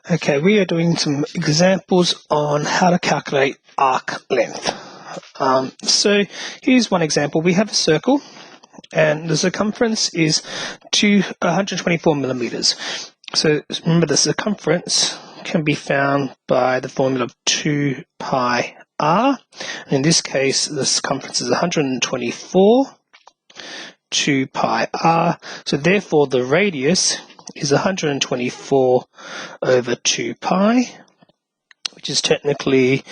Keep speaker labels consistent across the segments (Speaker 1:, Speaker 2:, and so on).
Speaker 1: Okay, we are doing some examples on how to calculate arc length. So here's one example. We have a circle and the circumference is 124 millimeters. So remember, the circumference can be found by the formula of 2 pi r. In this case, the circumference is 124, 2 pi r. So therefore the radius is 124 over 2 pi, which is technically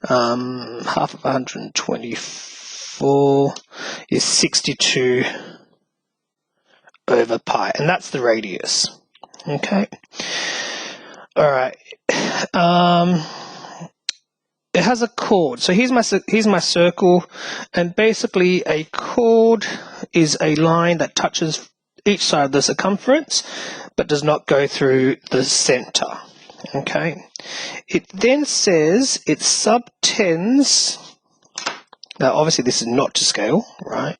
Speaker 1: half of 124 is 62 over pi, and that's the radius. Okay. All right. It has a chord. So here's my circle, and basically a chord is a line that touches each side of the circumference but does not go through the center. Okay. It then says it subtends. Now obviously this is not to scale, right?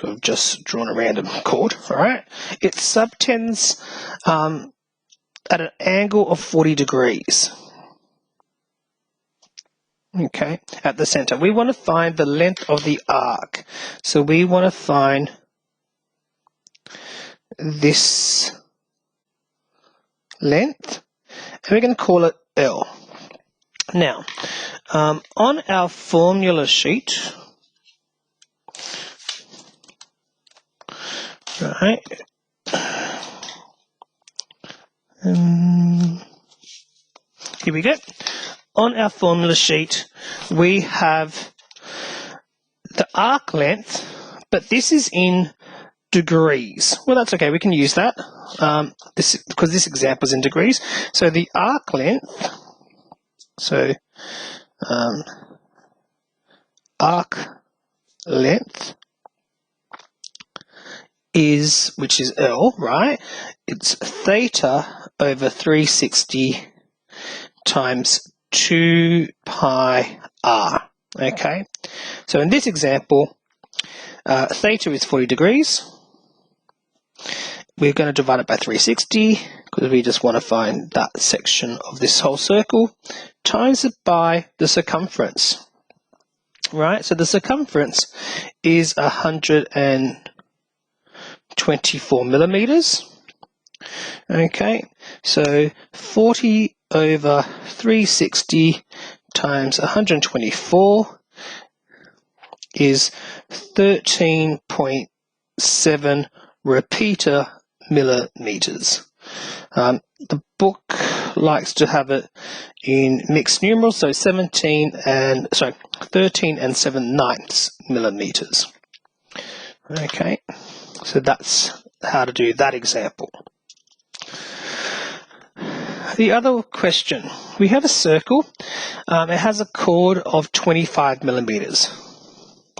Speaker 1: I've just drawn a random chord. All right. It subtends at an angle of 40 degrees. Okay, at the center. We want to find the length of the arc. So we want to find this length, and we're going to call it L. Now, on our formula sheet, right, here we go. On our formula sheet, we have the arc length, but this is in degrees. Well, that's okay. We can use that because this example is in degrees. So the arc length, arc length is, which is L, right? It's theta over 360 times 2 pi r. Okay. So in this example, theta is 40 degrees. We're going to divide it by 360 because we just want to find that section of this whole circle, times it by the circumference. Right, so the circumference is 124 millimeters. Okay, so 40 over 360 times 124 is 13.7 repeater millimeters. The book likes to have it in mixed numerals, so 13 and 7/9 millimeters. Okay, so that's how to do that example. The other question, we have a circle. It has a chord of 25 millimeters.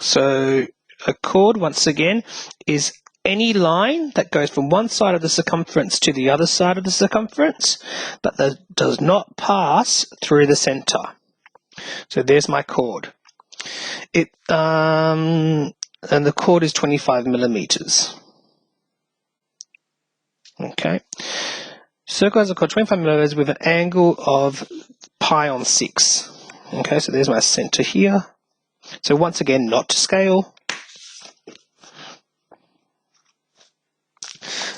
Speaker 1: So a chord, once again, is any line that goes from one side of the circumference to the other side of the circumference, but that does not pass through the center. So there's my chord. And the chord is 25 millimeters. Okay. Circle has a chord 25 millimeters with an angle of pi on 6. Okay, so there's my center here. So once again, not to scale.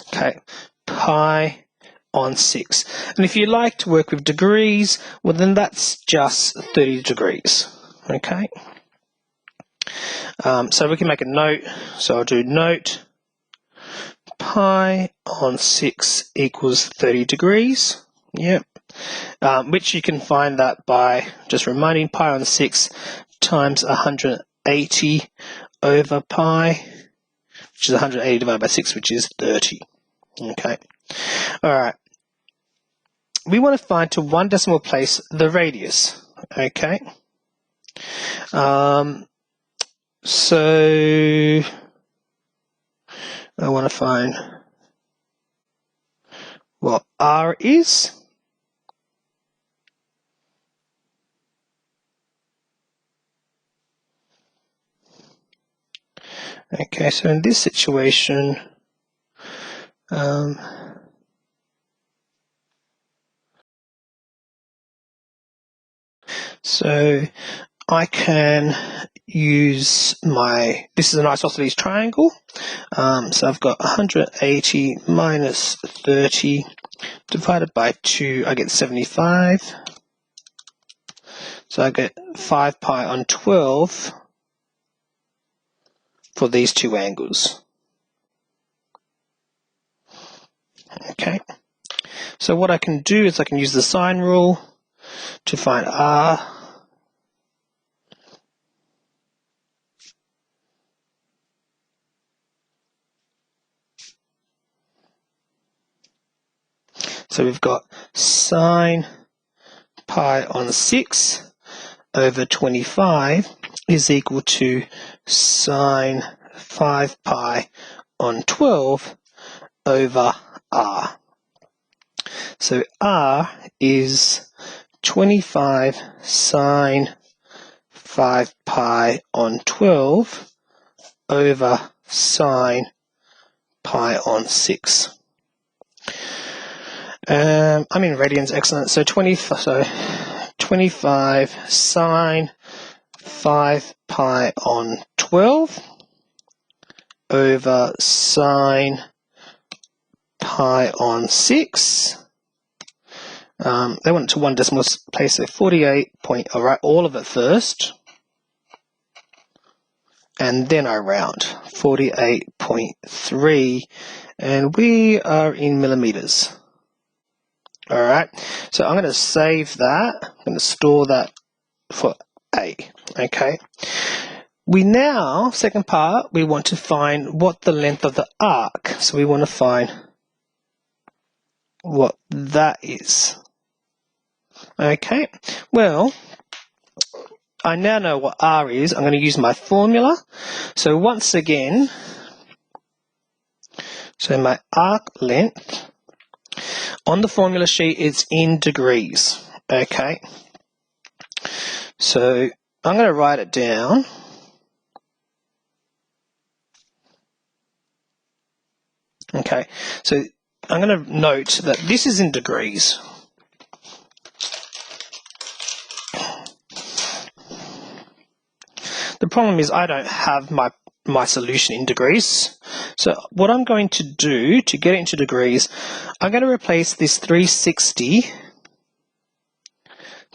Speaker 1: Okay, pi on 6. And if you like to work with degrees, well then that's just 30 degrees. Okay. So we can make a note. So I'll do note pi on 6 equals 30 degrees. Yep. Which you can find that by just reminding pi on 6 times 180 over pi, which is 180 divided by 6, which is 30. Okay. All right. We want to find to one decimal place the radius. Okay. So I want to find what r is. Okay, so in this situation, So I can use this is an isosceles triangle. So I've got 180 minus 30 divided by 2, I get 75. So I get 5 pi on 12 for these two angles. Okay. So what I can do is I can use the sine rule to find r. So we've got sine pi on 6 over 25 is equal to sine 5 pi on 12 over r. So r is 25 sine 5 pi on 12 over sine pi on 6. I'm in radians, excellent. So 25 sine 5 pi on 12 over sine pi on 6. They went to one decimal place, so 48 point, I'll write all of it first, and then I round, 48.3, and we are in millimeters. Alright, so I'm going to save that, I'm going to store that for A, okay. We now, second part, we want to find what the length of the arc, so we want to find what that is. Okay, well, I now know what r is. I'm going to use my formula. So once again, so my arc length on the formula sheet is in degrees. Okay, so I'm going to write it down. Okay, so I'm going to note that this is in degrees. The problem is I don't have my solution in degrees. So what I'm going to do to get it into degrees, I'm going to replace this 360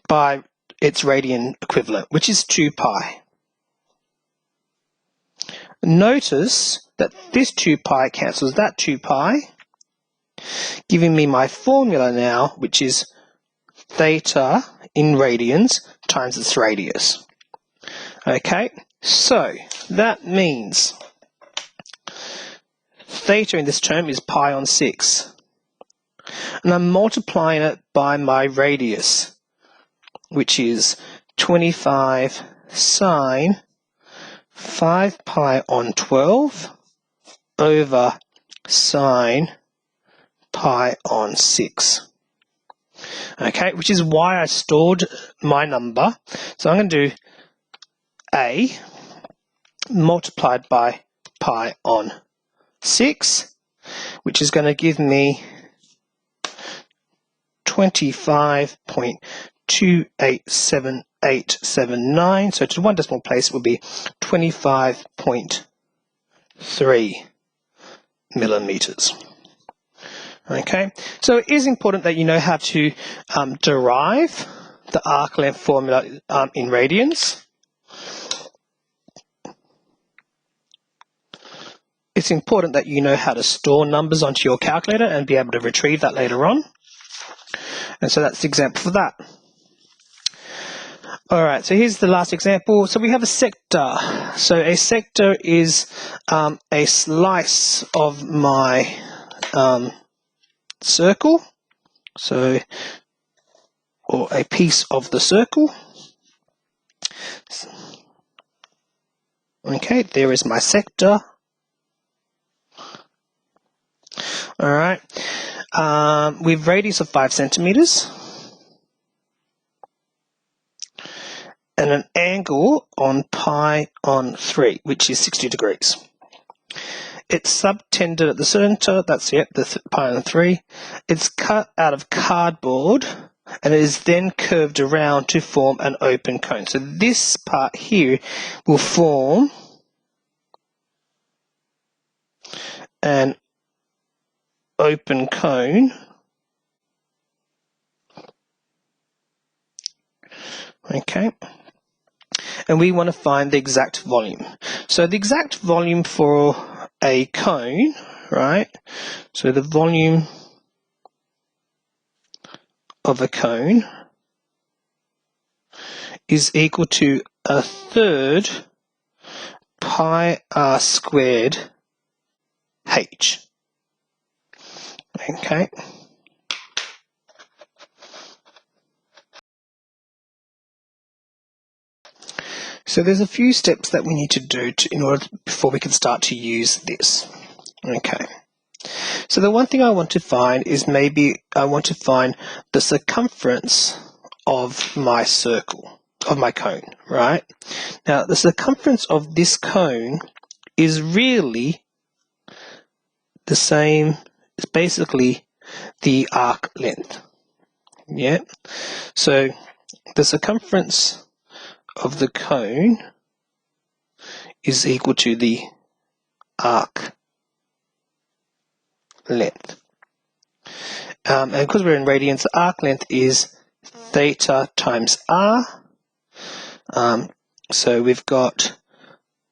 Speaker 1: by its radian equivalent, which is 2 pi. Notice that this 2 pi cancels that 2 pi, giving me my formula now, which is theta in radians times its radius. Okay, so that means theta in this term is pi on 6. And I'm multiplying it by my radius, which is 25 sine 5 pi on 12 over sine pi on 6. Okay, which is why I stored my number. So I'm going to do A multiplied by pi on 6, which is going to give me 25.287879. So to one decimal place it will be 25.3 millimeters. Okay, so it is important that you know how to derive the arc length formula in radians. It's important that you know how to store numbers onto your calculator and be able to retrieve that later on. And so that's the example for that. Alright, so here's the last example. So we have a sector. So a sector is a slice of my circle. So, or a piece of the circle. Okay, there is my sector. Alright, with radius of 5 centimeters and an angle on pi on 3, which is 60 degrees. It's subtended at the center, that's it, the pi on 3. It's cut out of cardboard and it is then curved around to form an open cone. So this part here will form an open cone. Okay. And we want to find the exact volume. So the exact volume for a cone, right? So the volume of a cone is equal to 1/3 pi r squared h. Okay. So there's a few steps that we need to do before we can start to use this. Okay. So the one thing I want to find is maybe I want to find the circumference of my circle, of my cone, right? Now the circumference of this cone is really the same, it's basically the arc length. Yeah. So the circumference of the cone is equal to the arc length. And because we're in radians, the arc length is theta times r. So we've got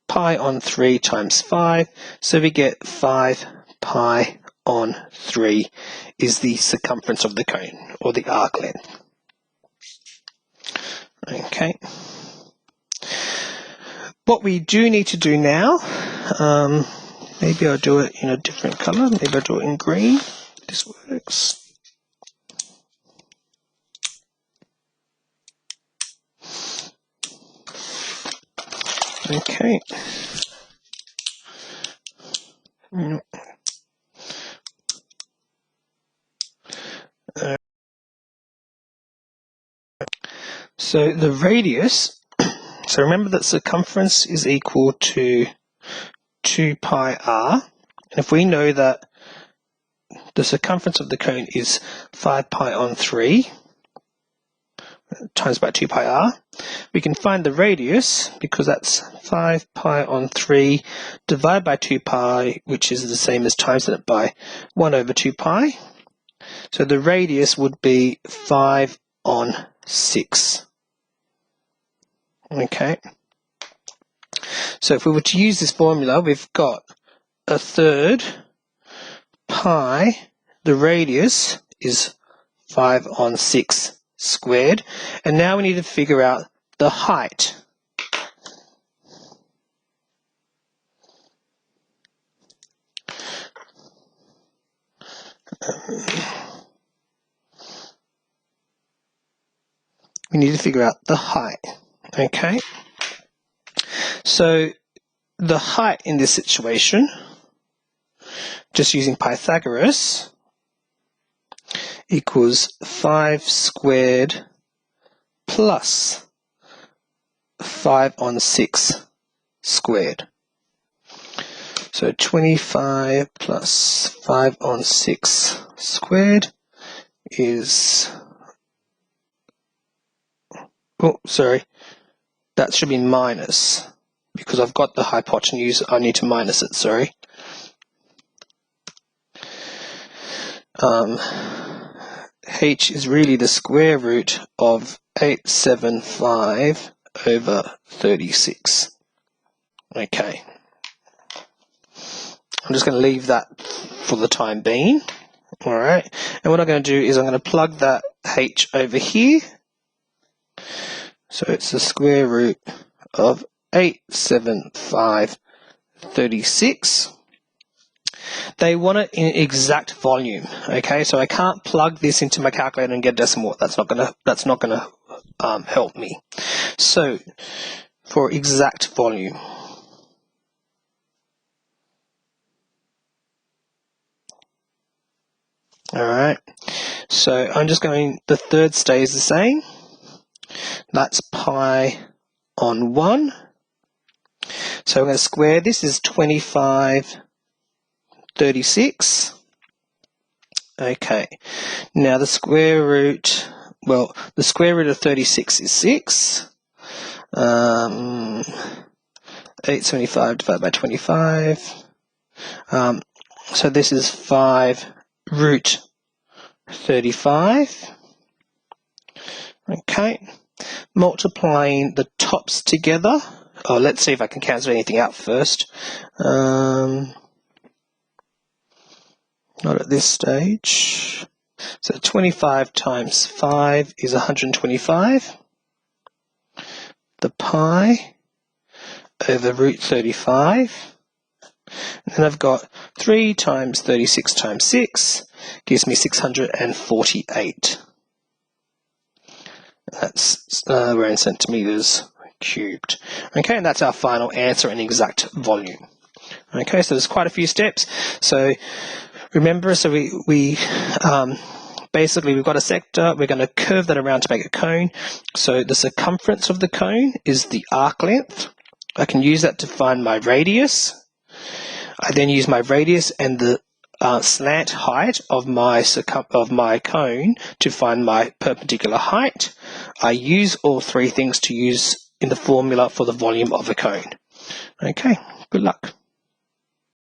Speaker 1: pi on 3 times 5, so we get 5 pi on 3 is the circumference of the cone, or the arc length. Okay. What we do need to do now, maybe I'll do it in a different color, maybe I'll do it in green. This works. Okay. So the radius, so remember that circumference is equal to 2 pi r, and if we know that the circumference of the cone is 5 pi on 3 times by 2 pi r, we can find the radius, because that's 5 pi on 3 divided by 2 pi, which is the same as times it by 1 over 2 pi. So the radius would be 5 on 6. Okay. So if we were to use this formula, we've got 1/3 pi, the radius is 5 on 6 squared, and now we need to figure out the height. We need to figure out the height. Okay. So the height in this situation, just using Pythagoras, equals 5 squared plus 5 on 6 squared. So 25 plus 5 on 6 squared is, oh, sorry, that should be minus, because I've got the hypotenuse, I need to minus it, sorry. H is really the square root of 875 over 36. Okay. I'm just going to leave that for the time being. Alright. And what I'm going to do is I'm going to plug that H over here. So it's the square root of 875 36. They want it in exact volume. Okay, so I can't plug this into my calculator and get decimal. That's not gonna help me. So for exact volume, alright, so I'm just going, the third stays the same. That's pi on 1. So I'm going to square this is 25 36. Okay, now the square root Well, the square root of 36 is 6. 875 divided by 25. So this is 5 root 35. Okay. Multiplying the tops together. Oh, let's see if I can cancel anything out first. Not at this stage. So 25 times 5 is 125. The pi over root 35. And then I've got 3 times 36 times 6 gives me 648. That's we're in centimeters cubed. Okay, and that's our final answer in exact volume. Okay, so there's quite a few steps. So remember, so we basically we've got a sector, we're going to curve that around to make a cone. So the circumference of the cone is the arc length. I can use that to find my radius. I then use my radius and the slant height of my cone to find my perpendicular height. I use all three things to use in the formula for the volume of a cone. Okay, good luck.